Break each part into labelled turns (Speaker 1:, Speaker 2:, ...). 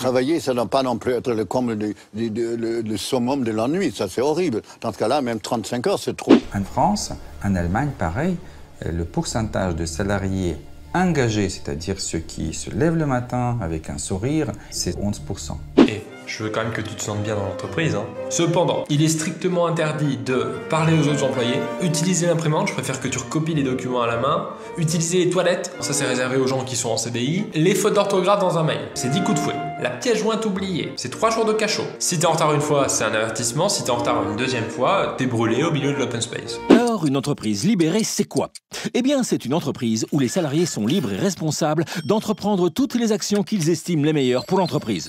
Speaker 1: Travailler, ça ne doit pas non plus être le comble le summum de l'ennui. Ça, c'est horrible. Dans ce cas-là, même 35 heures, c'est trop.
Speaker 2: En France, en Allemagne, pareil, le pourcentage de salariés engagés, c'est-à-dire ceux qui se lèvent le matin avec un sourire, c'est 11%.
Speaker 3: Et je veux quand même que tu te sentes bien dans l'entreprise. Cependant, il est strictement interdit de parler aux autres employés, utiliser l'imprimante, je préfère que tu recopies les documents à la main, utiliser les toilettes, ça c'est réservé aux gens qui sont en CDI, les fautes d'orthographe dans un mail, c'est 10 coups de fouet. La pièce jointe oubliée, c'est 3 jours de cachot. Si t'es en retard une fois, c'est un avertissement, si t'es en retard une deuxième fois, t'es brûlé au milieu de l'open space.
Speaker 4: Alors, une entreprise libérée, c'est quoi? Eh bien, c'est une entreprise où les salariés sont libres et responsables d'entreprendre toutes les actions qu'ils estiment les meilleures pour l'entreprise.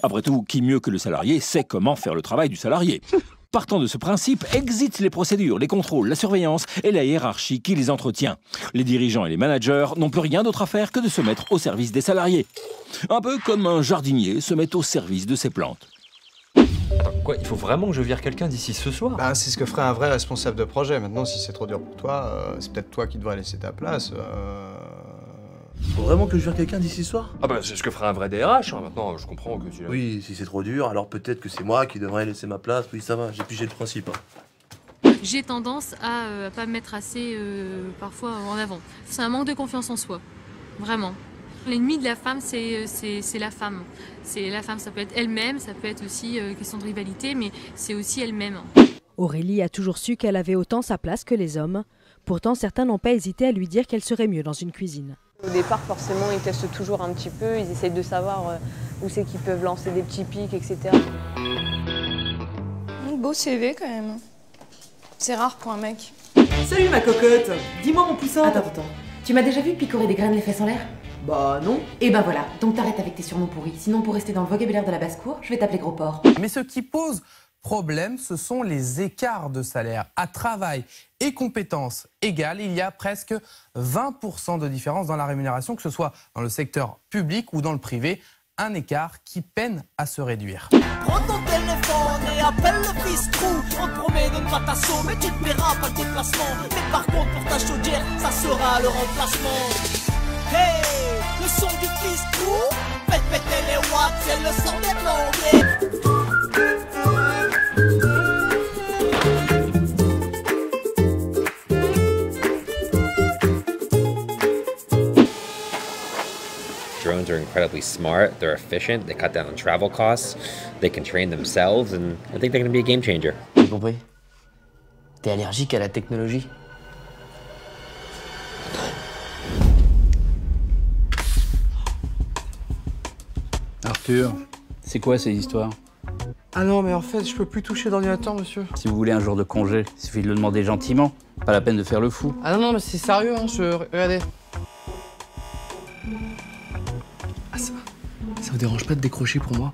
Speaker 4: Après tout, qui mieux que le salarié sait comment faire le travail du salarié? Partant de ce principe, exit les procédures, les contrôles, la surveillance et la hiérarchie qui les entretient. Les dirigeants et les managers n'ont plus rien d'autre à faire que de se mettre au service des salariés. Un peu comme un jardinier se met au service de ses plantes.
Speaker 5: Quoi, il faut vraiment que je vire quelqu'un d'ici ce soir?
Speaker 6: Bah, c'est ce que ferait un vrai responsable de projet. Maintenant, si c'est trop dur pour toi, c'est peut-être toi qui devrais laisser ta place.
Speaker 7: Faut vraiment que je vire quelqu'un d'ici ce soir?
Speaker 5: Ah bah c'est ce que ferait un vrai DRH, maintenant je comprends que tu...
Speaker 7: Oui, si c'est trop dur, alors peut-être que c'est moi qui devrais laisser ma place. Oui, ça va, j'ai pigé le principe.
Speaker 8: J'ai tendance à pas me mettre assez parfois en avant. C'est un manque de confiance en soi, vraiment. L'ennemi de la femme, c'est la femme. C'est la femme, ça peut être elle-même, ça peut être aussi question de rivalité, mais c'est aussi elle-même.
Speaker 9: Aurélie a toujours su qu'elle avait autant sa place que les hommes. Pourtant, certains n'ont pas hésité à lui dire qu'elle serait mieux dans une cuisine.
Speaker 10: Au départ, forcément, ils testent toujours un petit peu, ils essayent de savoir où c'est qu'ils peuvent lancer des petits pics, etc.
Speaker 11: Beau CV quand même. C'est rare pour un mec.
Speaker 12: Salut ma cocotte. Dis-moi mon poussin.
Speaker 13: Attends. Tu m'as déjà vu picorer des graines les fesses en l'air?
Speaker 12: Bah non.
Speaker 13: Et ben voilà, donc t'arrêtes avec tes surnoms pourris. Sinon, pour rester dans le vocabulaire de la basse-cour, je vais t'appeler gros porc.
Speaker 14: Mais ce qui pose problème, ce sont les écarts de salaire. À travail et compétences égales, il y a presque 20% de différence dans la rémunération, que ce soit dans le secteur public ou dans le privé. Un écart qui peine à se réduire.
Speaker 15: Prends ton téléphone et appelle le bistrot. On te promet de ne pas t'assommer, mais tu ne paieras pas le déplacement. Mais par contre pour ta chaudière, ça sera le remplacement. Hey, le son du bistrot, pétez les watts, c'est le son des blondes.
Speaker 16: Drones are incredibly smart, they're efficient, they cut down on travel costs, they can train themselves, and I think they're going to be a game changer.
Speaker 17: J'ai compris. T'es allergique à la technologie?
Speaker 18: Arthur, c'est quoi ces histoires?
Speaker 6: Ah non, mais en fait, je peux plus toucher d'ordinateur, monsieur.
Speaker 18: Si vous voulez un jour de congé, il suffit de le demander gentiment. Pas la peine de faire le fou.
Speaker 6: Ah non, mais c'est sérieux, hein, regardez. Ah, ça vous dérange pas de décrocher pour moi?